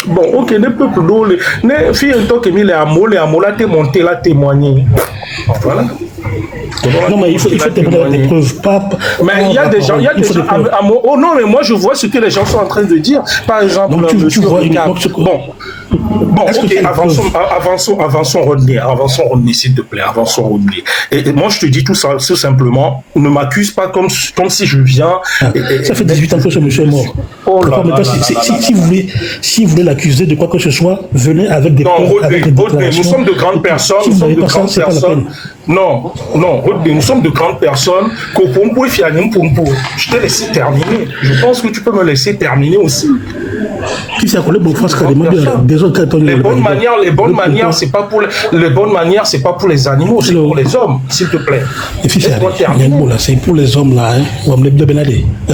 bon, ok, les peuples d'eau, les filles, les amours, là, t'es monté, là, témoigner. Voilà. Non, mais il faut témoigner des preuves. Mais il y a des gens, oh non, mais moi je vois ce que les gens sont en train de dire. Par exemple, tu vois bon, ok, avançons, Rodney, s'il te plaît, avançons, Rodney. Et moi je te dis tout ça, tout simplement, ne m'accuse pas comme si je viens. Ça fait 18 ans que ce monsieur est mort. Oh là là, si vous voulez l'accuser de quoi que ce soit, venez avec des preuves. Rodney, nous sommes de grandes personnes. Non, Rodney, nous sommes de grandes personnes. Je t'ai laissé terminer. Je pense que tu peux me laisser terminer aussi. Les bonnes manières, c'est pas pour les animaux, c'est pour les hommes, s'il te plaît. C'est pour les hommes là.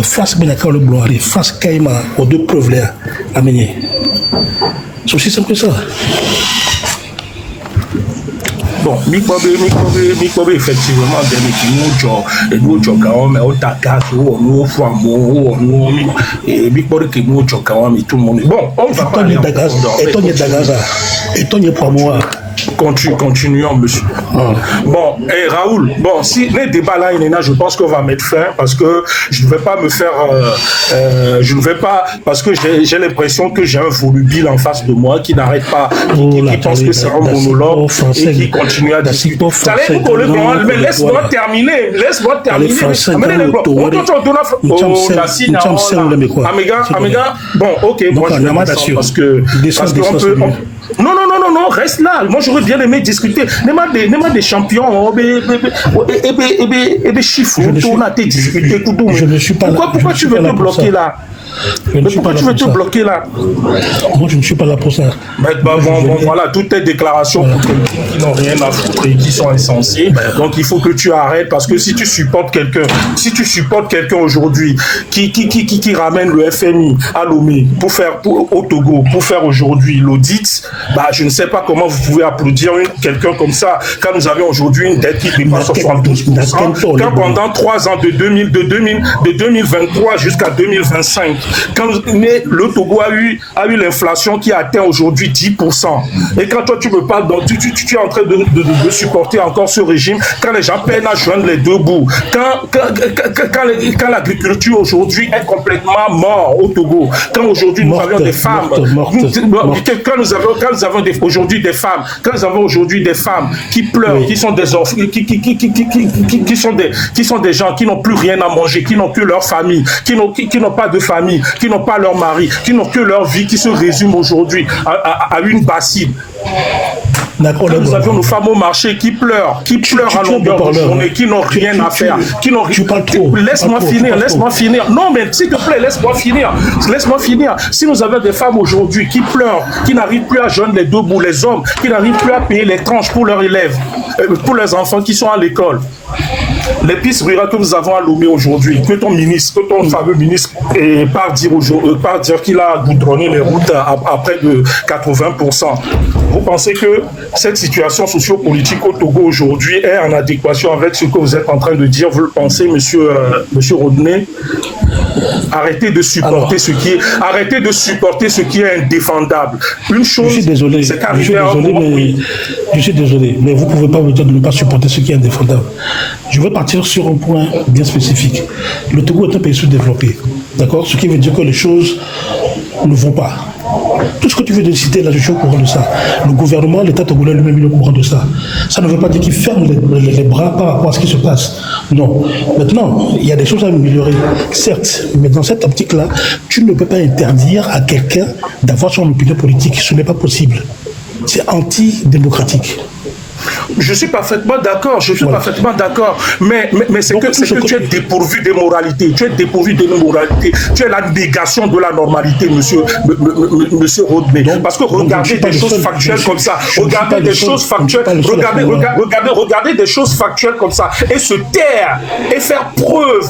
Face le gloire, face Kaima, aux deux preuves là, amener. C'est aussi simple que ça. Bon, Mikobe, effectivement, nous tout le monde. Bon, on va parler. Continuons, monsieur. Bon, et Raoul, bon, si les débats là, je pense qu'on va mettre fin parce que je ne vais pas me faire. Parce que j'ai l'impression que j'ai un volubile en face de moi qui n'arrête pas, qui pense que c'est un monologue et qui continue à discuter. Mais laisse-moi terminer. Amiga, bon, ok, moi je vais parce qu'on peut. Non, reste là. Moi, j'aurais bien aimé discuter. N'est-ce des champions, des chiffres. Je ne suis pas là. Pourquoi tu veux te bloquer là? Pourquoi tu veux te bloquer là? Moi, je ne suis pas là pour ça. Voilà, toutes tes déclarations pour quelqu'un qui n'ont rien à foutre et qui sont insensées. Donc, il faut que tu arrêtes parce que si tu supportes quelqu'un aujourd'hui qui ramène le FMI à Lomé au Togo pour faire aujourd'hui l'audit, je ne sais pas comment vous pouvez applaudir quelqu'un comme ça quand nous avons aujourd'hui une dette qui dépasse 72%. Quand pendant 3 ans de 2023 jusqu'à 2025, quand le Togo a eu l'inflation qui atteint aujourd'hui 10%. Et quand toi tu me parles, donc tu es en train de supporter encore ce régime, quand les gens peinent à joindre les deux bouts, quand l'agriculture aujourd'hui est complètement morte au Togo, quand aujourd'hui nous avons des femmes, quand nous avons aujourd'hui des femmes qui pleurent, qui sont des enfants, qui sont des gens qui n'ont plus rien à manger, qui n'ont que leur famille, qui n'ont pas de famille, qui n'ont pas leur mari, qui n'ont que leur vie, qui se résume aujourd'hui à une bassine. Nous avions nos femmes au marché qui pleurent à longueur de journée, qui n'ont rien à faire, Tu parles trop. Laisse-moi finir. Non, mais s'il te plaît, laisse-moi finir. Si nous avons des femmes aujourd'hui qui pleurent, qui n'arrivent plus à joindre les deux bouts, les hommes, qui n'arrivent plus à payer les tranches pour leurs élèves, pour leurs enfants qui sont à l'école, les pistes rurales que nous avons à Lomé aujourd'hui, que ton fameux ministre part dire qu'il a goudronné les routes à près de 80%. Vous pensez que cette situation socio-politique au Togo aujourd'hui est en adéquation avec ce que vous êtes en train de dire? Vous le pensez, monsieur Rodney? Arrêtez de supporter ce qui est indéfendable. Une chose, je suis désolé, mais vous ne pouvez pas me dire de ne pas supporter ce qui est indéfendable. Je veux partir sur un point bien spécifique. Le Togo est un pays sous-développé, d'accord? Ce qui veut dire que les choses ne vont pas. Tout ce que tu veux citer là, je suis au courant de ça. Le gouvernement, l'État togolais lui-même, il est au courant de ça. Ça ne veut pas dire qu'il ferme les bras par rapport à ce qui se passe. Non. Maintenant, il y a des choses à améliorer, certes. Mais dans cette optique-là, tu ne peux pas interdire à quelqu'un d'avoir son opinion politique. Ce n'est pas possible. C'est antidémocratique. Je suis parfaitement d'accord, mais c'est que tu es dépourvu de moralité, tu es la négation de la normalité, monsieur Rodney. Parce que regardez des choses factuelles comme ça, regardez des choses factuelles comme ça, et se taire, et faire preuve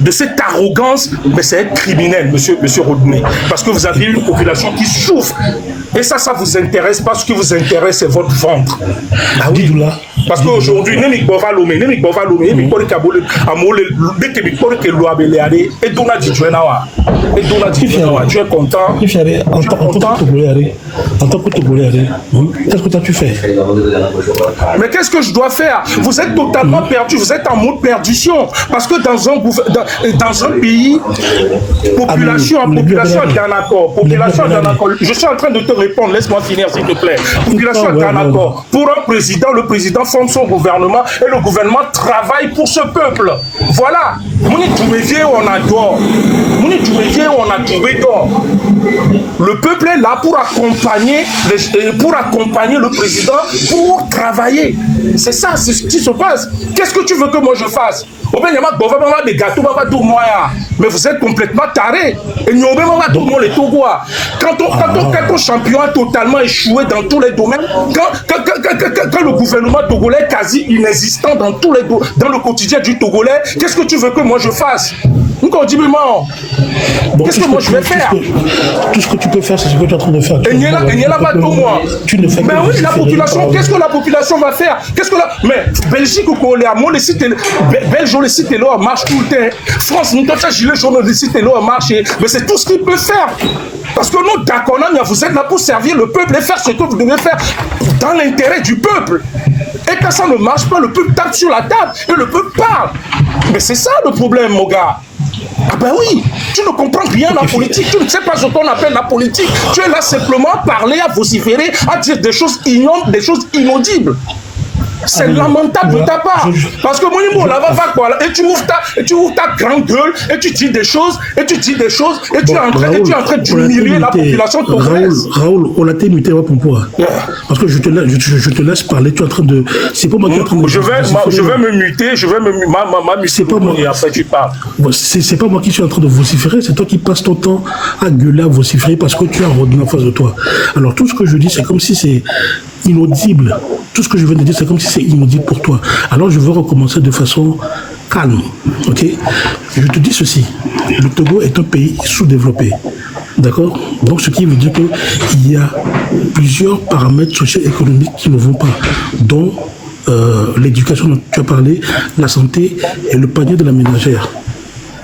de cette arrogance, mais c'est être criminel, monsieur Rodney. Parce que vous avez une population qui souffre, et ça vous intéresse pas, ce qui vous intéresse, c'est votre ventre. Ah oui, Parce qu'aujourd'hui, Némic Bovalomé, Némic Kabole, Amole, dès que Mikpore que Loabeleade, et Dona Djouenawa. Et Dona Djouenawa, tu es content? En tant que Togolais, qu'est-ce que toi tu fais? Mais qu'est-ce que je dois faire? Vous êtes totalement perdu, vous êtes en mode perdition. Parce que dans un pays, population est en accord. Population est en accord. Je suis en train de te répondre, laisse-moi finir s'il te plaît. Population est en accord. Pour un président, le président forme son gouvernement et le gouvernement travaille pour ce peuple. Voilà. Mouni Toumévier, on adore. Mouni Toumévier, on a trouvé d'or. Le peuple est là pour accompagner le président, pour travailler. C'est ça, c'est ce qui se passe. Qu'est-ce que tu veux que moi je fasse? Des gâteaux, mais vous êtes complètement tarés. Et nous avons les Togois. Quand ton champion a totalement échoué dans tous les domaines, quand le gouvernement togolais est quasi inexistant dans le quotidien du Togolais, qu'est-ce que tu veux que moi je fasse? Qu'est-ce que moi je vais faire? Tout ce que tu peux faire, c'est ce que tu es en train de faire. Tu ne fais pas. Mais oui, la population, qu'est-ce que la population va faire? Mais Belgique, Belgique, le site là marche tout le temps. France, nous avons gilet jaune, le site là marche. Mais c'est tout ce qu'il peut faire. Parce que nous, d'accord, vous êtes là pour servir le peuple et faire ce que vous devez faire dans l'intérêt du peuple. Et quand ça ne marche pas, le peuple tape sur la table et le peuple parle. Mais c'est ça le problème, mon gars. Ah ben oui, tu ne comprends rien à la politique, tu ne sais pas ce qu'on appelle la politique. Tu es là simplement à parler, à vociférer, à dire des choses ignobles, des choses inaudibles. C'est lamentable de ta part. Parce que mon là va quoi là, et tu ouvres ta grande gueule et tu dis des choses, et tu es en train d'humilier la population togolaise. Raoul, on l'a muté pour moi. Parce que je te laisse parler, tu es en train de. C'est pas moi qui est en train de. Je vais me muter, c'est pas moi. Et après tu parles. C'est pas moi qui suis en train de vociférer, c'est toi qui passes ton temps à gueuler, à vociférer parce que tu as Rodin en face de toi. Alors tout ce que je dis, c'est comme si c'est inaudible. Tout ce que je viens de dire, c'est comme si c'est inaudible pour toi. Alors je veux recommencer de façon calme. Ok? Je te dis ceci. Le Togo est un pays sous-développé. D'accord? Donc ce qui veut dire qu'il y a plusieurs paramètres socio-économiques qui ne vont pas, dont l'éducation dont tu as parlé, la santé et le panier de la ménagère.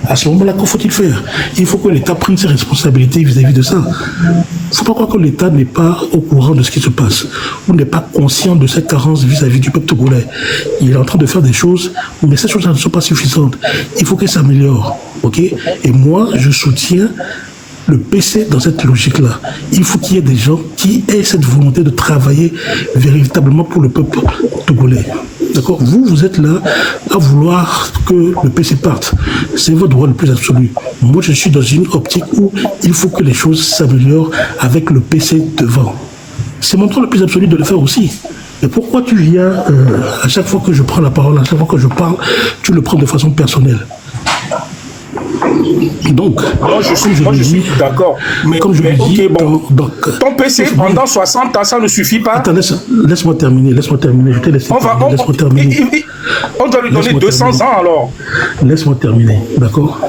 À ce moment-là, que faut-il faire? Il faut que l'État prenne ses responsabilités vis-à-vis de ça. Il ne faut pas croire que l'État n'est pas au courant de ce qui se passe ou n'est pas conscient de cette carence vis-à-vis du peuple togolais. Il est en train de faire des choses, mais ces choses ne sont pas suffisantes. Il faut qu'elles s'améliorent. Okay? Et moi, je soutiens le PC dans cette logique-là. Il faut qu'il y ait des gens qui aient cette volonté de travailler véritablement pour le peuple togolais. D'accord? Vous êtes là à vouloir que le PC parte. C'est votre droit le plus absolu. Moi, je suis dans une optique où il faut que les choses s'améliorent avec le PC devant. C'est mon droit le plus absolu de le faire aussi. Et pourquoi tu viens, à chaque fois que je prends la parole, à chaque fois que je parle, tu le prends de façon personnelle? Donc, moi je suis d'accord. Mais comme je le dis, okay, bon, ton PC pendant 60 ans, ça ne suffit pas. Attends, laisse-moi terminer. Je t'ai laissé laisse-moi terminer. On doit lui donner 200 ans alors. Laisse-moi terminer, d'accord?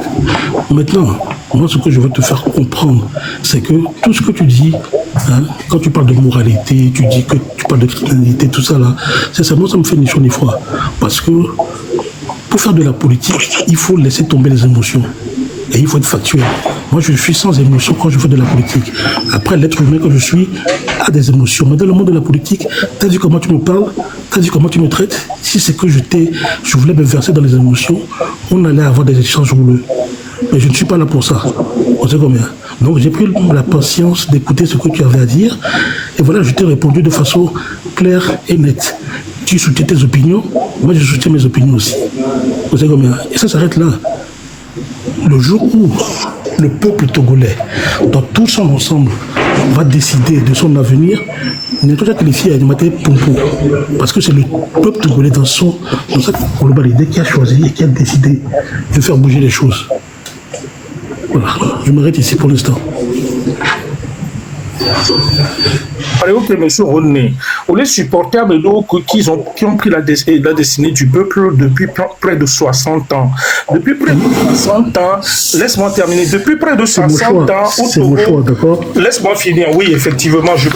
Maintenant, moi ce que je veux te faire comprendre, c'est que tout ce que tu dis, hein, quand tu parles de moralité, tu dis que tu parles de criminalité, tout ça là, c'est ça, moi ça me fait ni chaud ni froid. Parce que pour faire de la politique, il faut laisser tomber les émotions. Et il faut être factuel. Moi, je suis sans émotion quand je fais de la politique. Après, l'être humain que je suis a des émotions. Mais dans le monde de la politique, tu as vu comment tu me parles, tu as vu comment tu me traites. Si c'est que je voulais me verser dans les émotions, on allait avoir des échanges houleux. Mais je ne suis pas là pour ça. On sait combien. Donc, j'ai pris la patience d'écouter ce que tu avais à dire. Et voilà, je t'ai répondu de façon claire et nette. Tu soutiens tes opinions, moi je soutiens mes opinions aussi. Vous savez combien? Et ça s'arrête là. Le jour où le peuple togolais, dans tout son ensemble, va décider de son avenir, il n'y a pas que les filles animatées pompo. Parce que c'est le peuple togolais dans sa globalité qui a choisi et qui a décidé de faire bouger les choses. Voilà, je m'arrête ici pour l'instant. Allez, ok, monsieur Rodney. Les supporters de l'eau qui ont pris la destinée du peuple depuis près de 60 ans. Depuis près de 60 ans, laisse-moi terminer. Depuis près de 60 ans, au Togo, laisse-moi finir. Oui, effectivement, je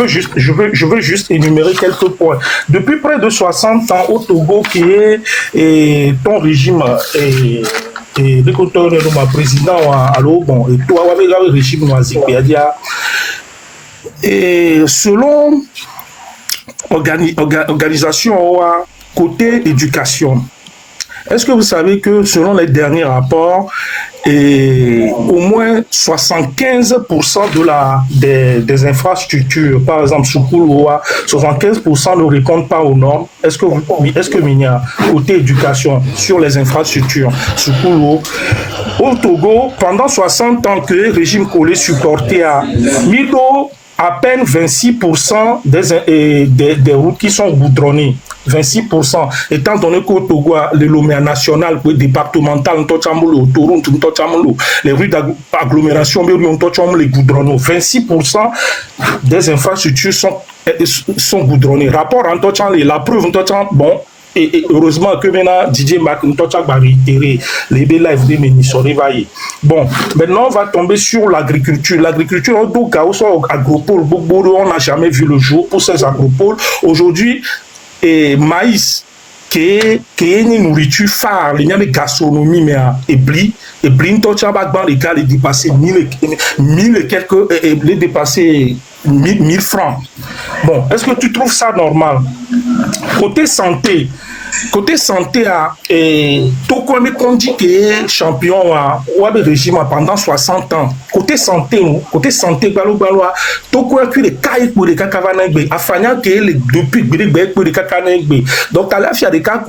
veux juste énumérer quelques points. Depuis près de 60 ans, au Togo, qui est ton régime et le côté de ma président, alors bon, et toi, avec le régime noisique, et selon organisation côté éducation, est-ce que vous savez que selon les derniers rapports, au moins 75% des infrastructures, par exemple Soukoulou, 75% ne répondent pas aux normes. Est-ce que Minya, côté éducation, sur les infrastructures, Soukoulou, au Togo, pendant 60 ans que le régime collé supportait à Mido, à peine 26% des routes qui sont goudronnées. 26%, étant donné qu'au Togo, le Lomé national, le départemental, les rues d'agglomération, les goudronnées. 26% des infrastructures sont goudronnées. Rapport en touchant la preuve, bon. Et heureusement que maintenant Didier Mac va réitérer les lives de Ménisori. Bon, maintenant on va tomber sur l'agriculture. L'agriculture, en tout cas, agropole, on n'a jamais vu le jour pour ces agropoles. Aujourd'hui, maïs, qui est une nourriture phare, il y a une gastronomie, mais ébli, les gars, les dépasser 1000 et quelques, les dépasser 1000 francs. Bon, est-ce que tu trouves ça normal? Côté santé, Toko qu'on dit que est champion ou régime pendant 60 ans. Côté santé, Toko a les cailles pour les cacavanegbe, afin que depuis pour les cacavanegbe. Donc à la fin des cas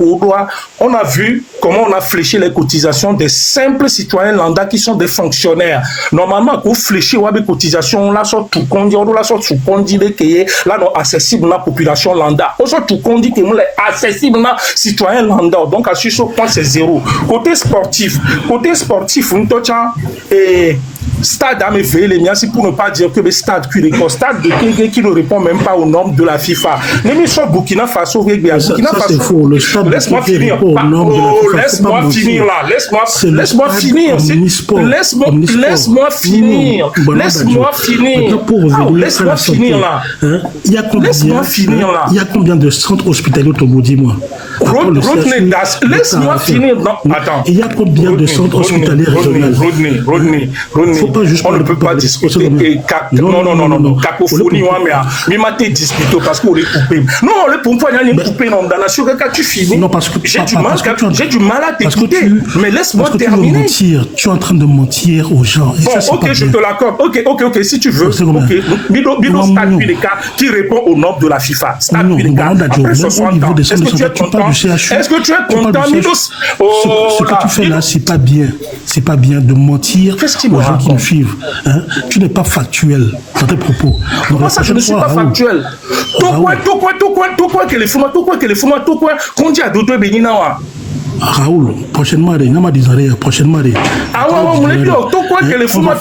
on a vu comment on a fléché les cotisations des simples citoyens lambda qui sont des fonctionnaires. Normalement, pour flécher les cotisations, on la sort tout conduit, on la sort tout conduit là non accessible à la population lambda. On sort tout conduit que nous accessible à citoyen lambda. Donc à ce point c'est zéro. Côté sportif, on touche et stade à mes les miens, c'est pour ne pas dire que le stade qui ne répond même pas aux normes de la FIFA. Mais sur Burkina Faso, c'est faux. Le stade laisse-moi finir. Laisse-moi finir là. Laisse-moi finir. Laisse-moi finir. Laisse-moi finir là. Il y a combien de centres hospitaliers au Togo, dis-moi? Laisse-moi finir. Attends. Il y a combien de centres hospitaliers régionaux? Rodney. On ne peut pas discuter. Non. Cacophonie, mais m'a discuté parce qu'on est coupé. Non, le pourquoi il y a une coupée dans la nation quand tu finis. Non, parce que j'ai du mal à t'écouter. Mais laisse-moi terminer. Tu es en train de mentir aux gens. Bon, ok, je te l'accorde. Ok, si tu veux. Bido Stade Puleka qui répond aux normes de la FIFA. Stade Puleka. Après 60 ans. Est-ce que tu es content? Est-ce que tu es content, Bido? Ce que tu fais là, c'est pas bien. C'est pas bien de mentir aux gens qui nous suivent. Tu n'es pas factuel dans tes propos. Comment ça, je ne suis pas factuel? Pourquoi que les fumeurs, qu'on dit à Dodo Benina? Raoul, prochainement, prochainement. Ah ouais, on est bien. Pourquoi que les fumeurs,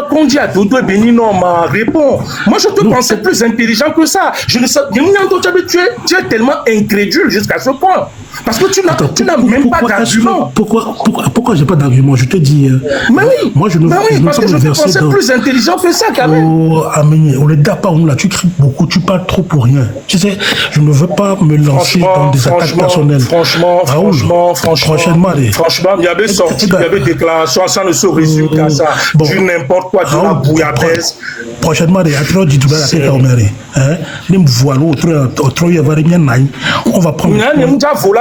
qu'on dit à Dodo Benina, répond. Moi, je te pensais plus intelligent que ça. Tu es tellement incrédule jusqu'à ce point. Parce que tu n'as même pas d'argument. Pourquoi j'ai pas d'argument? Je te dis. Mais oui. Moi, je ne parce que je te pensais plus intelligent que ça, quand même. Oh, Amélie, on est d'accord, là, tu cries beaucoup, tu parles trop pour rien. Tu sais, je ne veux pas me lancer dans des attaques personnelles. Franchement, il y avait sorti, il y avait déclaration, ça ne se résume qu'à ça. Du n'importe quoi, de la bouillabaisse. Prochainement, on va prendre.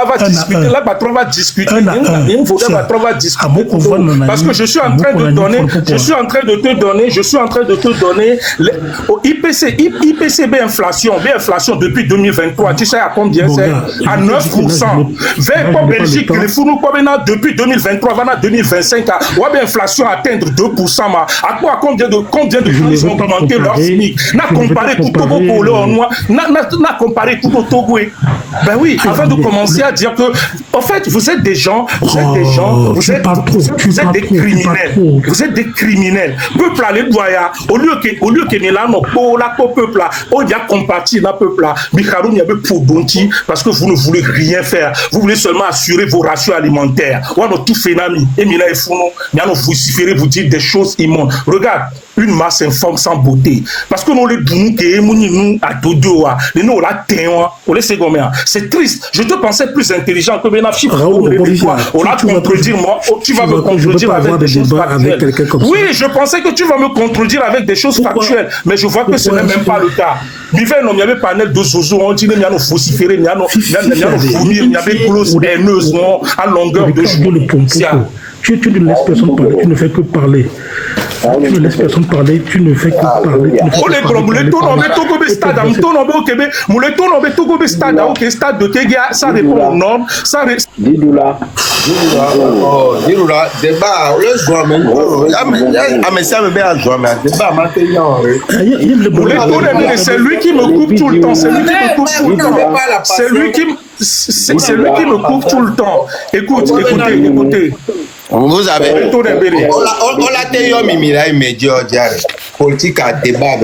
Va discuter, là, Patron va discuter. Parce que je suis en train de te donner IPCB inflation depuis 2023. Tu sais à combien c'est? À 9%. Vers Belgique, les fourneaux depuis 2023, va 2025, inflation atteindre 2%. À quoi combien de gens ont augmenté leur SMIC? N'a comparé tout au Togo. Ben oui, avant de commencer à dire que En fait, vous êtes des gens, vous êtes des criminels. Vous êtes des criminels. Peuple à l'édoya, au lieu que Milano, la peuple là, on y a comparti dans peuple là, Mikharoum y avait pour Donti, parce que vous ne voulez rien faire. Vous voulez seulement assurer vos rations alimentaires. On a tout fait, Nami. Et Mila et Founo, y a vociféré, vous dire des choses immondes. Regarde, une masse informe sans beauté. Parce que nous les boumou que nous à Dodoa, nous la témoin, on les secondaires. C'est triste. Je te pensais plus intelligent que Benafchi. On va contredire moi. Tu vas me contredire avec des choses factuelles. Oui, je pensais que tu vas me contredire avec des choses factuelles, mais je vois que ce n'est même pas le cas. Il y avait panel de Zozo, on dit qu'il y a nos vociférés, il y a nos vomir, il y avait clauses haineuses à longueur de jour. Tu ne laisses personne parler, tu ne fais que parler. Tu ne laisses personne parler, tu ne fais que parler. Oh les gros, le ton nommé Togo stade, le ton nommé au Québec, le ton nommé Togo stade, ok, stade de Kégia, ça répond aux normes, ça Didoula, débat, le joueur, mais ça me met à jouer, mais débat maintenant. C'est lui qui me coupe tout le temps, c'est lui qui me coupe tout le temps, c'est lui qui me coupe tout le temps. Écoutez. Vous avez. On l'a dit, on m'a dit, politique à débat,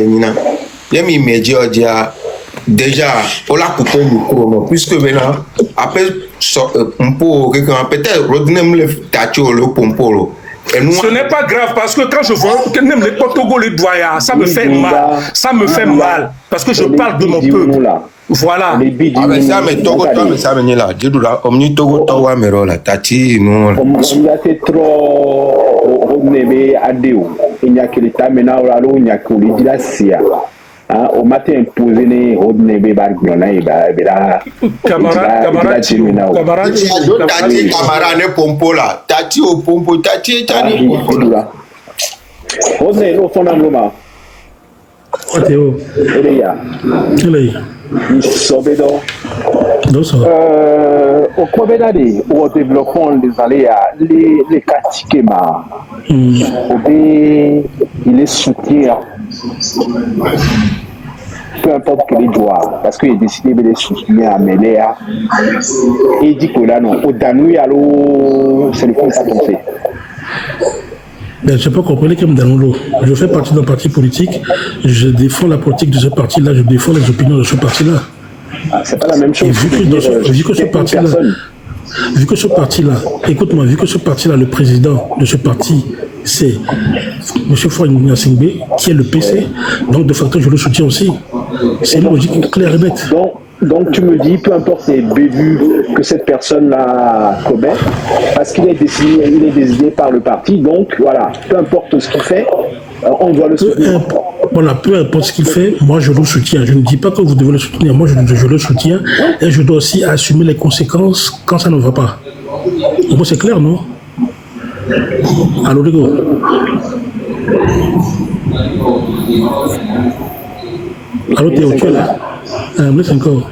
déjà, on l'a coupé le micro, puisque maintenant, après, peut-être, redonnez-moi le tachio, le pompolo. Ce n'est pas grave parce que quand je vois que même les Togo les doyens, ça me fait mal. Ça me fait mal parce que je parle de mon peuple. Voilà. Ah mais ça mais Togo toi mais ça venir là. Dis là, omni Togo toi mero là, tati non. Il a été trop nebe adéo. Il n'y a que l'état maintenant là il n'y a que les dilasia. Au matin imposé né nebe barbiona et là. Camarade ne pompo là. Tati au pompo tati tani. Rodney au fond d'Angloma. Théo. Sobedo. Au Kobedade, au développement des aléas, les Katikema, il est soutien. Peu importe que les doigts, parce qu'il a décidé de les soutenir à Méléa. Et il dit que là, non, au Danouille, c'est le fond de sa pensée. Je n'ai pas compris comme Danoulo. Je fais partie d'un parti politique, je défends la politique de ce parti-là, je défends les opinions de ce parti-là. C'est pas la même chose. Vu que ce parti-là, écoute-moi, vu que ce parti-là, le président de ce parti, c'est M. Fouane Singbe, qui est le PC, donc de facto, je le soutiens aussi. C'est une logique claire et nette. Donc tu me dis, peu importe les bévues que cette personne-là commet, parce qu'il est désigné par le parti, donc voilà, peu importe ce qu'il fait, on doit le soutenir. Voilà, peu importe ce qu'il fait, moi je le soutiens. Je ne dis pas que vous devez le soutenir, moi je le soutiens et je dois aussi assumer les conséquences quand ça ne va pas. Bon, c'est clair, non? Allô, les gars. Allô, Théo, tu es là? Laisse encore.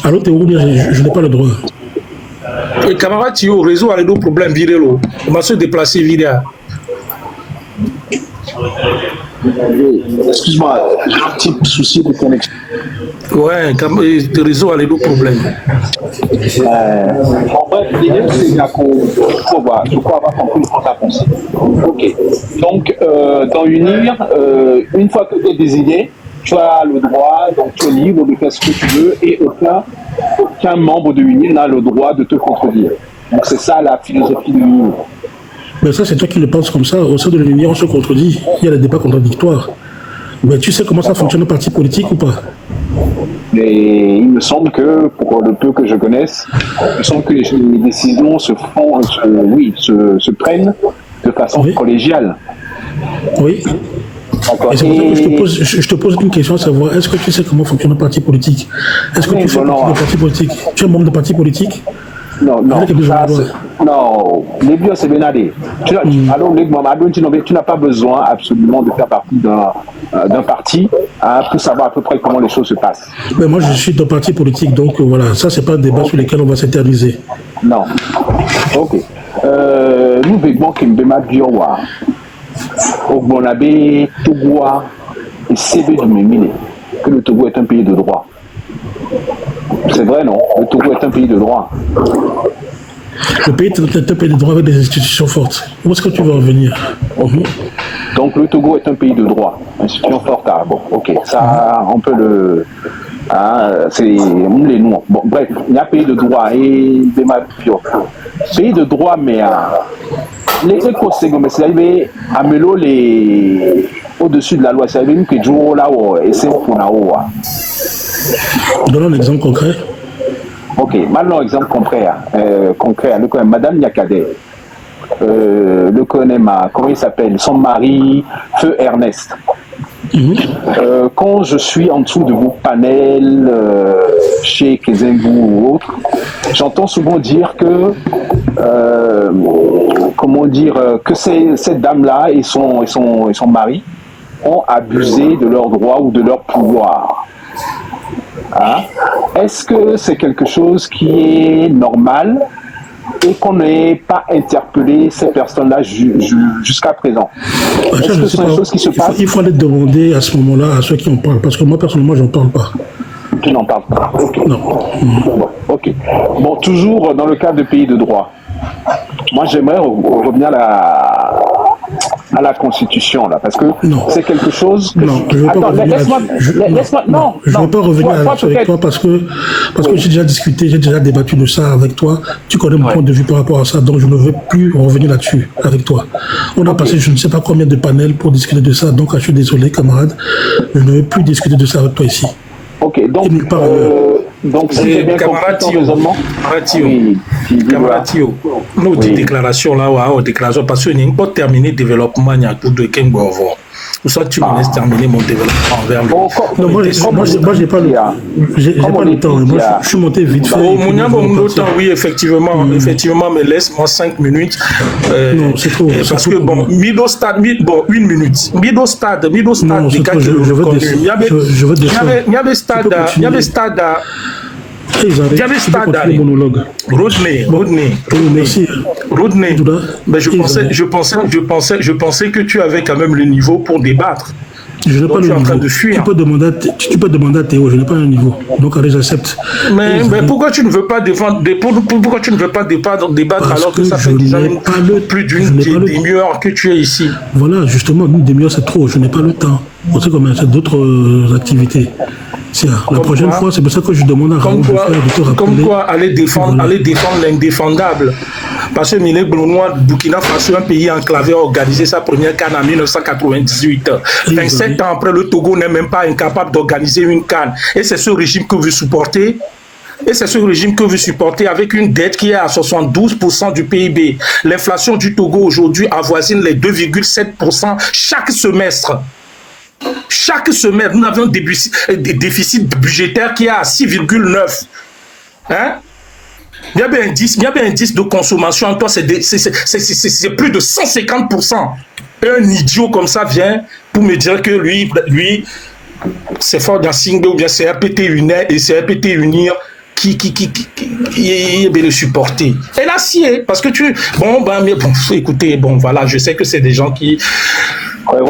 Allô, Théo, je n'ai pas le droit. Et camarade, tu es au réseau avec nos problèmes vidéo. On va se déplacer vidéo. Excuse-moi, j'ai un petit souci de connexion. Ouais, le réseau a des problèmes. En bref, l'idée c'est qu'on voir, je crois avoir compris ta pensée. Ok. Donc, dans Unir, une fois que tu es désigné, tu as le droit, donc tu es libre de faire ce que tu veux et aucun membre de Unir n'a le droit de te contredire. Donc c'est ça la philosophie de Unir. Mais ça, c'est toi qui le penses comme ça. Au sein de l'Union, on se contredit. Il y a des débats contradictoires. Mais tu sais comment ça fonctionne au parti politique ou pas? Et il me semble que, pour le peu que je connaisse, il me semble que les décisions se prennent de façon collégiale. Oui. Et c'est pour ça que je te pose une question à savoir, est-ce que tu sais comment fonctionne un parti politique? Est-ce que tu fais partie d'un parti politique? Tu es membre de parti politique? Non, les biens c'est Benadé. Tu n'as pas besoin absolument de faire partie d'un parti pour savoir à peu près comment les choses se passent. Mais moi je suis dans parti politique, donc voilà, ça c'est pas un débat sur lequel on va s'éterniser. Non. Ok. Nous vêtements qui me au Bonabé, Togoa et CB du Mémine, que le Togo est un pays de droit. C'est vrai, non? Le Togo est un pays de droit. Le pays est un pays de droit avec des institutions fortes. Où est-ce que tu veux revenir? Donc le Togo est un pays de droit. Institution forte, ah, bon, ok. Ça, on peut le... c'est les noms. Bon, bref, il y a pays de droit et pays de droit, mais les éco-ségo, mais c'est arrivé à Melo les au-dessus de la loi. C'est arrivé que Joe là et c'est pour la haut. Donne un exemple concret. Ok, maintenant exemple concret. Le connaît Madame Yakade. Le connaît comment il s'appelle? Son mari, Feu Ernest. Quand je suis en dessous de vos panels chez Kezengu ou autre, j'entends souvent dire que que cette dame-là et son mari ont abusé de leurs droits ou de leur pouvoir. Hein? Est-ce que c'est quelque chose qui est normal et qu'on n'ait pas interpellé ces personnes-là jusqu'à présent? Est-ce que c'est une chose qui se passe? Il faut aller demander à ce moment-là à ceux qui en parlent, parce que moi, personnellement, j'en parle pas. Tu n'en parles pas? Ok. Non. Bon, ok. Bon, toujours dans le cadre de pays de droit. Moi, j'aimerais revenir à la Constitution, là, parce que c'est quelque chose que... Non, je ne veux pas revenir je veux pas revenir avec toi parce que j'ai déjà discuté, j'ai déjà débattu de ça avec toi. Tu connais mon point de vue par rapport à ça, donc je ne veux plus revenir là-dessus avec toi. On a passé je ne sais pas combien de panels pour discuter de ça, donc je suis désolé, camarade. Je ne veux plus discuter de ça avec toi ici. Ok, donc si j'ai bien compris ton raisonnement, Camaratio, nos déclarations là, déclaration, parce que nous n'avons pas terminé le développement de Kengbovo. Ou soit tu me laisses terminer mon développement envers lui. Non, moi, j'ai pas le temps. Moi, je suis monté vite fait. Oui, effectivement, mais laisse-moi 5 minutes. Non, c'est trop. Parce que, bon, Mido Stade, une minute. Mido Stade, non, c'est trop. Je veux descendre. Il y avait Stade. Rodney. Mais je pensais que tu avais quand même le niveau pour débattre. Je n'ai pas le niveau. En train de fuir. Tu peux demander à Théo, je n'ai pas le niveau. Donc allez, j'accepte. Mais pourquoi tu ne veux pas défendre, pourquoi tu ne veux pas débattre alors que ça fait déjà plus d'une demi-heure que tu es ici? Voilà, justement, une demi-heure c'est trop, je n'ai pas le temps. On sait comment c'est d'autres activités. La prochaine fois, c'est pour ça que je demande à Raoul de faire de te rappeler. Comme quoi, aller défendre l'indéfendable. Parce que Miné Blonnois, Burkina Faso, un pays enclavé, a organisé sa première CAN en 1998. 27 ans après, le Togo n'est même pas incapable d'organiser une CAN. Et c'est ce régime que vous supportez. Avec une dette qui est à 72% du PIB. L'inflation du Togo aujourd'hui avoisine les 2,7% chaque semestre. Chaque semaine, nous avons un déficit budgétaire qui est à 6,9. Hein? Il y a un indice de consommation en toi, c'est plus de 150%. Et un idiot comme ça vient pour me dire que lui c'est fort dans Singbe ou bien c'est RPT Unir et c'est RPT Unir qui veut le supporter. Et là, si, parce que écoutez, voilà, je sais que c'est des gens qui...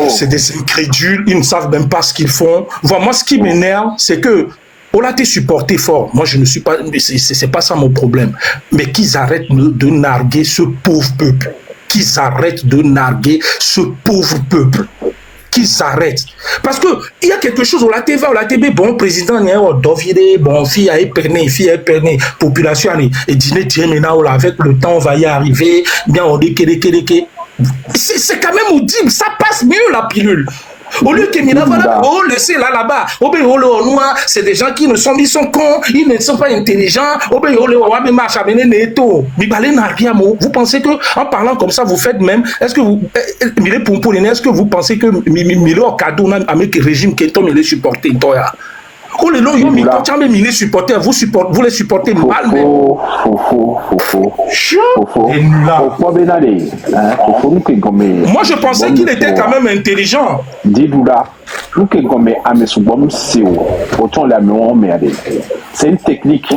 C'est des incrédules, ils ne savent même pas ce qu'ils font. Moi, ce qui m'énerve, c'est que on l'a été supporté fort. Moi, je ne suis pas... C'est pas ça mon problème. Mais qu'ils arrêtent de narguer ce pauvre peuple. Qu'ils arrêtent. Qu'ils arrêtent. Parce que il y a quelque chose, on l'a TV, bon, président, fille a éperné, population, et dîner, avec le temps, on va y arriver, bien, on dit, c'est quand même audible, ça passe mieux la pilule. Au lieu que laissez là-bas, c'est des gens qui ils sont cons, ils ne sont pas intelligents. Vous pensez que en parlant comme ça, vous faites même, est-ce que vous pensez que Milo Okado avec le régime qui est supporté? Vous les supporters, vous les supportez mal. Moi, je pensais qu'il était quand même intelligent. C'est une technique.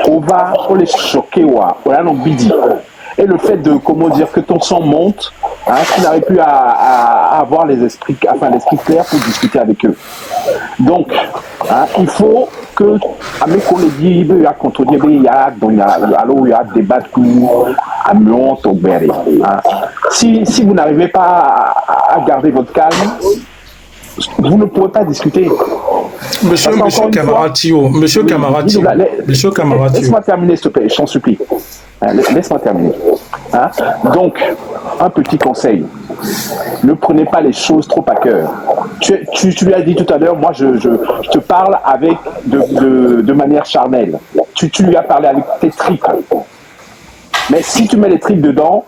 On va les choquer. Et le fait de, que ton sang monte, qui n'arrivent plus à avoir l'esprit clair pour discuter avec eux. Donc, il faut que avec collègues il y a contrôler il y a débat si vous n'arrivez pas à garder votre calme, vous ne pourrez pas discuter. Monsieur Camaratio, laisse-moi terminer, s'il te plaît, je t'en supplie. Laisse-moi terminer. Donc, un petit conseil. Ne prenez pas les choses trop à cœur. Tu lui as dit tout à l'heure, moi je te parle avec de manière charnelle. Tu lui as parlé avec tes tripes. Mais si tu mets les tripes dedans,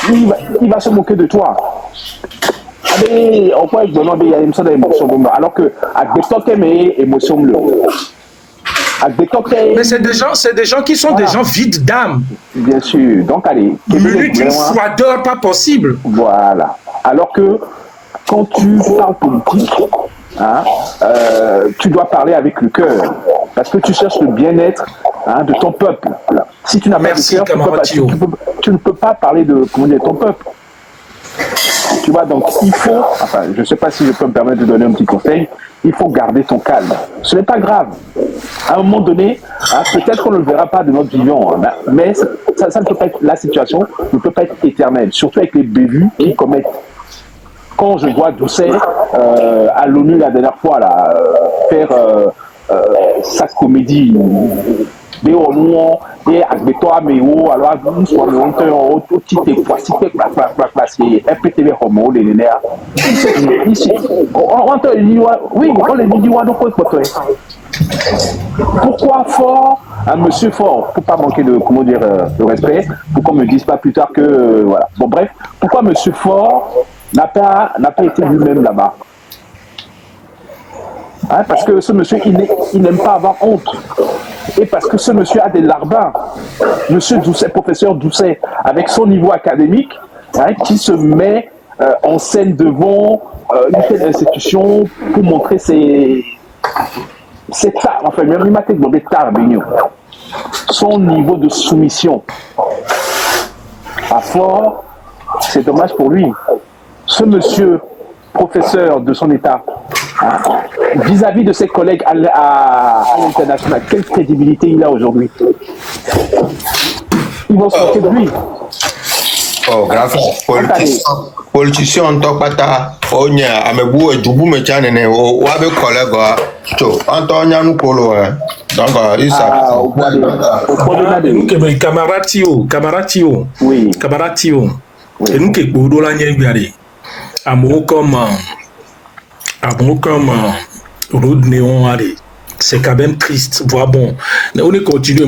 il va se moquer de toi. Alors que mais c'est des gens qui sont des gens vides d'âme. Bien sûr. Donc allez. Une froideur pas possible. Voilà. Alors que quand tu parles politique, tu dois parler avec le cœur. Parce que tu cherches le bien-être de ton peuple. Si tu n'as pas de cœur, tu ne peux pas parler de ton peuple. Tu vois, donc il faut, je ne sais pas si je peux me permettre de donner un petit conseil, il faut garder ton calme. Ce n'est pas grave. À un moment donné, peut-être qu'on ne le verra pas de notre vivant, mais ça ne peut pas être, la situation ne peut pas être éternelle, surtout avec les bévues qui commettent. Quand je vois Doucet à l'ONU la dernière fois là, faire sa comédie, et avec toi mais alors nous sommes au titre voici que FPTV homo les nénères ici on te dit oui on les dit donc pourquoi Fort monsieur Fort pour pas manquer de comment dire de respect pour qu'on me dise pas plus tard que voilà bon bref pourquoi monsieur Fort n'a pas été lui-même là-bas parce que ce monsieur il n'aime pas avoir honte. Et parce que ce monsieur a des larbins, monsieur Doucet, professeur Doucet, avec son niveau académique, qui se met en scène devant une telle institution pour montrer ses tares, enfin, même des tares, son niveau de soumission. À Fort, c'est dommage pour lui. Ce monsieur, professeur de son état, vis-à-vis de ses collègues à l'international, quelle crédibilité il a aujourd'hui? Ils vont se moquer de lui. Oh, grave. Politicien en tant que Onya, Amebu et Djoubou Mechanene, ou avec collègue, Antonia Nukolo. Donc, il s'appelle Camaratio. Oui. Camaratio. Et nous qui boudons la niègue, amour comme road néon allez. C'est quand même triste. Voilà, bon, on est continué.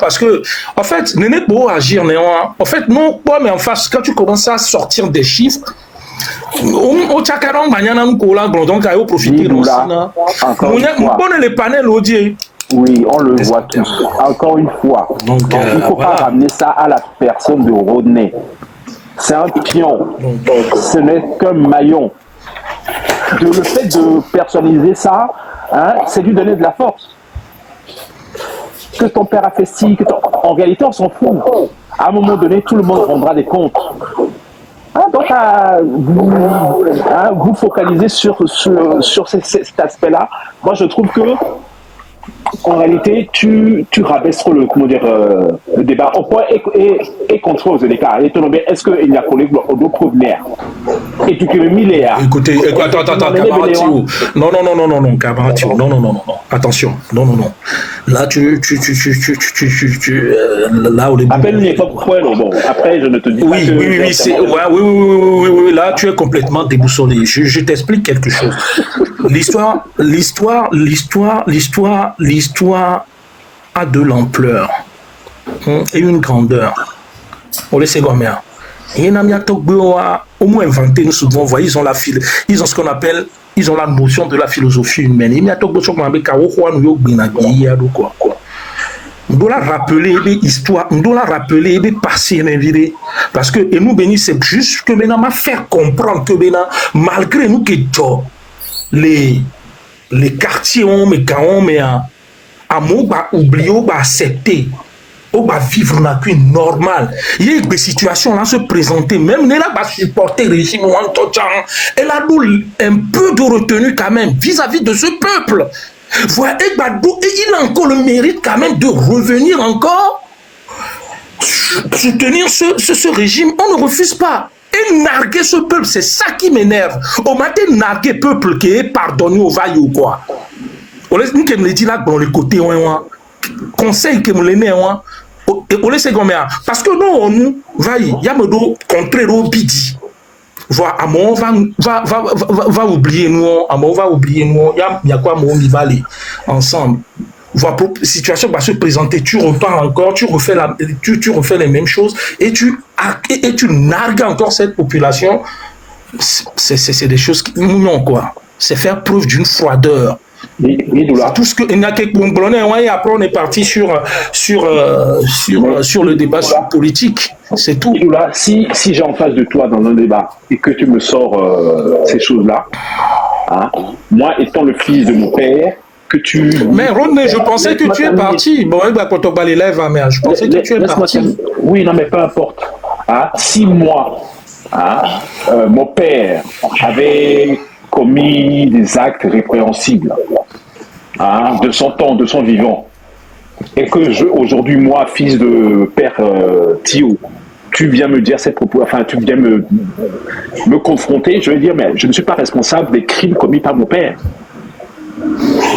Parce que, en fait, n'est pas beau agir néon. En fait, non, mais en face, quand tu commences à sortir des chiffres, on tchakaron banyana n'kola donc à profiter de ça. On les panels audio. Oui, on le voit tous. Encore une fois. Donc il ne faut pas ramener ça à la personne de Rodney. C'est un pion. Ce n'est qu'un maillon. Le fait de personnaliser ça, c'est lui donner de la force. Que ton père a fait ci, en réalité, on s'en fout. À un moment donné, tout le monde rendra des comptes. Donc, vous focalisez sur cet aspect-là. Moi, je trouve que en réalité, tu rabaisses le débat au point et contre aux écarts. Est-ce qu'il y a collègue au première et tu peux milliards. Écoutez, attends, Camaratio. Non, Camaratio. Non. Attention. Non. Là, là, on est. Appelle-le pas pourquoi, bon. Après, je ne te dis pas. Oui, là, tu es complètement déboussolé. Je t'explique quelque chose. L'histoire a de l'ampleur et une grandeur. On le sait combien. Et au moins inventé, nous souvent, voyez, ils ont ce qu'on appelle, ils ont la notion de la philosophie humaine. Il y a tout ce qu'on appelle on doit rappeler des histoires, on doit rappeler des passés, parce que et nous bénis, c'est juste que maintenant m'a faire comprendre que maintenant, malgré nous que les quartiers ont mais à moi oublié accepter on va vivre une vie normale. Il y a des situations là se présenter, même n'est là pas supporter le régime elle a un peu de retenue quand même vis-à-vis de ce peuple. Voilà, et il a encore le mérite quand même de revenir encore soutenir ce régime. On ne refuse pas. Et narguer ce peuple, c'est ça qui m'énerve. Au matin, narguer peuple qui est pardonné au vaille ou quoi. On laisse nous qui me dit là dans le côté conseil que me l'ennée on laisse combien parce que nous on nous va y a me do contrer au bidi. Voilà, à mon va oublier nous, à mon va oublier nous, il y a quoi mon va aller ensemble. Voilà, situation va se présenter, tu repars encore, tu refais les mêmes choses et tu nargues encore cette population. C'est des choses qui non quoi. C'est faire preuve d'une froideur. Tout ce que il y a quelques et après on est parti sur le débat politique. C'est tout. Si j'ai en face de toi dans un débat et que tu me sors ces choses-là, hein, moi étant le fils de mon père, que tu... Mais Rodney, je pensais que tu es parti. Bon, quand on bat les lèvres, mais je pensais que tu es parti. Oui, non, mais peu importe. Hein, si moi, mon père avait commis des actes répréhensibles de son temps, de son vivant, et que aujourd'hui, moi, fils de père Thio, tu viens me dire cette propos, enfin, tu viens me confronter, je vais dire, mais je ne suis pas responsable des crimes commis par mon père.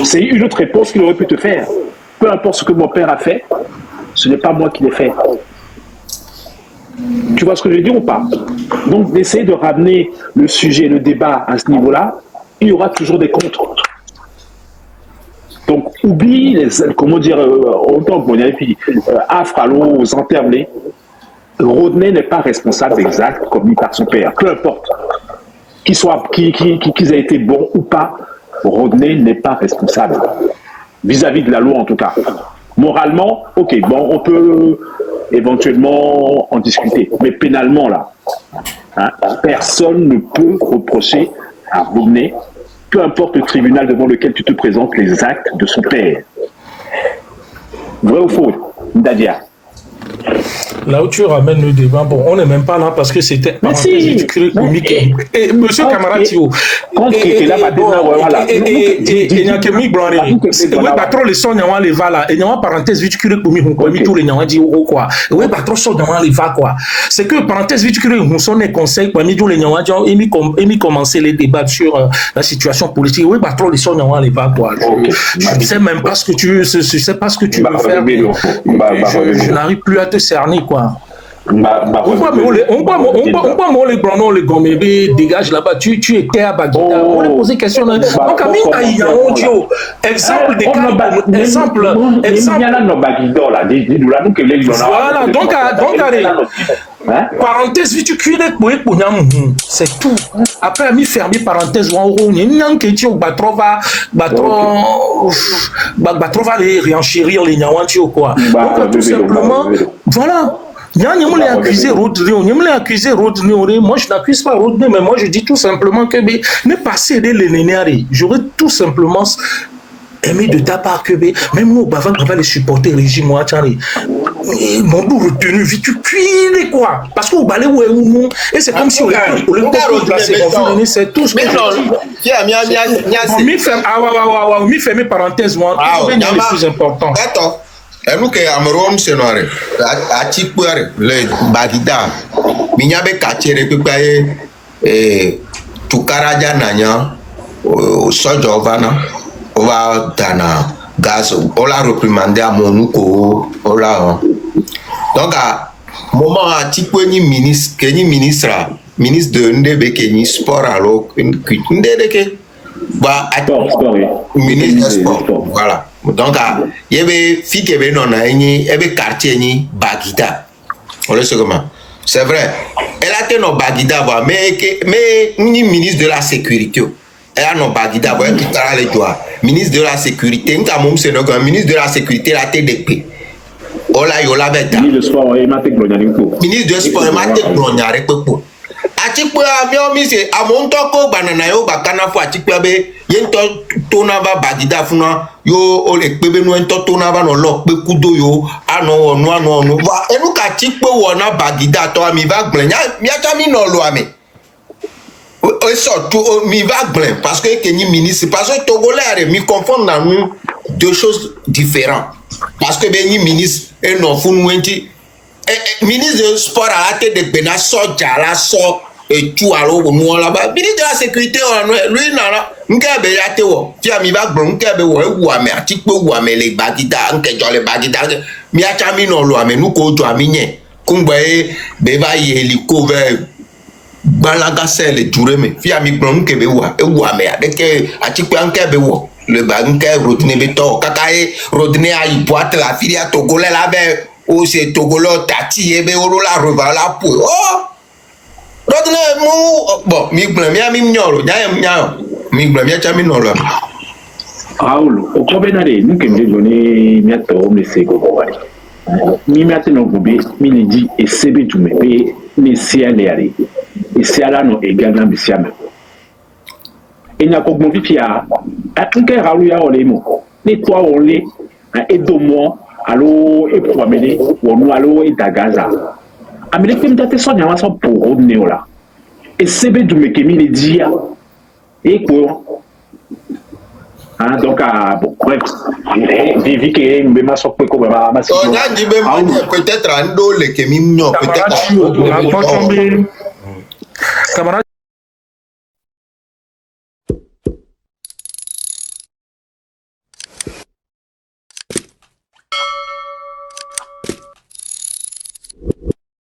C'est une autre réponse qu'il aurait pu te faire. Peu importe ce que mon père a fait, ce n'est pas moi qui l'ai fait. Tu vois ce que je veux dire ou pas? Donc, d'essayer de ramener le sujet, le débat à ce niveau-là, il y aura toujours des contres. Donc, oublie, comment dire, autant que mon ami, Afralo, Zanterblé, Rodney n'est pas responsable des actes commis par son père. Peu importe qu'ils aient été bons ou pas, Rodney n'est pas responsable. Vis-à-vis de la loi, en tout cas. Moralement, ok, bon, on peut éventuellement en discuter. Mais pénalement, là, personne ne peut reprocher à Rodney, peu importe le tribunal devant lequel tu te présentes, les actes de son père. Vrai ou faux, Nadia? Là où tu ramènes le débat, bon, on n'est même pas là parce que c'était parenthèse comique. Et monsieur camarade Thio, et il y a que mi blanc, oui, pas trop les sons, il y a les va là, et il y a parenthèse viticule comique, on dit tous les gens dit quoi, oui, pas trop son, il y a les va quoi. C'est que parenthèse viticule, on sonne les conseils, quoi, tous les gens ont émis commencer les débats sur la situation politique, oui, pas trop les sons, il y a les va quoi. Je ne sais même pas ce que tu veux, je sais pas ce que tu veux faire, je n'arrive plus à te cerner quoi. On voit les blancs, les gomébés dégagent là-bas. Tu étais à Bagdad. On va poser question. Donc, exemple des cas. Exemple. Voilà. Donc, parenthèse, vite tu c'est tout. Après, mi fermé parenthèse, Batrova les réenchérir les Nyawanti quoi. Donc, tout simplement, voilà. Moi je n'accuse pas Rodney, mais moi je dis tout simplement que ne pas céder les nénérés. J'aurais tout simplement aimé de ta part que même nous, on va les supporter le régime, mon doux retenu, vite tu cuis quoi. Parce qu'on balait où nous, et c'est comme si on c'est tout ce que je ferme parenthèse, moi, c'est le plus important. Et nous que Amrom Senore, à Chipouare, le Bagida, Minyabe Kachere, Tukaraja Nanya, Sojovana, Ova Dana, Gaz, Ola reprimandé à Monouko, Ola. Donc, à moment à Chipouani ministre de Ndebe Kenny Sport, alors, Ndeke, ministre des Sports, voilà. Donc, il y avait fille qui avait non il y avait quartier ni Bagida. On le sait comment. C'est vrai. Elle a été non Bagida, mais ni ministre de la sécurité. Elle a non Bagida, elle a les doigts. Ministre de la sécurité, ministre de la sécurité, la TDP. Ola yola beta. Ministre de sport, il m'a été gloriaré. Ministre de sport, il m'a été gloriaré. atikpe amio mi se amonto ko banana yo bakana fo atikpe be yento tona ba bagida funa yo o le pebe no ento tona ba no lo pe kudo yo ano wa enu ka atikpe wo na bagida to mi va gbenya mi acha mi no lo ame o surtout mi va glen parce que kenyi ministre parce que togolais mi confondre dans nous deux choses différentes parce que ben ministre et non fou nwenti ministre de sport à la tête de Bena soja la so et tout alors nous là-bas ministre de la sécurité lui nana nkebe ya tewo fi ami va gbon nkebe wo ewu ame ati pe wu ame le bagida nkejo le bagida mi acha mi no lo ame nu ko jo ami yen kungbe be va ye heliko ve balaga sele jureme fi ami gbon nkebe wa ewu ame adeke ati pe nkebe wo le banque rodine beto kakaye rodine ayi boîte la filia togolais la be o se togolo tati ebe olo la reva la po oh rodine mu bon mi gbon mi ami nyoro nya mi gbon mi acha mi no lo Raoul o ko benare nu ke mi joni mi ato mi se go wari mi ati no gube mi ni di esebe tu me pe ni sia le ari isia la no egana bi sia me enya ko gbon fifia nke Raoul ya ole mo ni to ole edomo alo epwamele wonu alo idagaza amele ke mtate so nyawa so pour neola esebe du mekemi ni dia eko donc bon bref vivi que mbema so pe ko ba ma so nya di be peut-être ando le kemi nyo peut-être camarade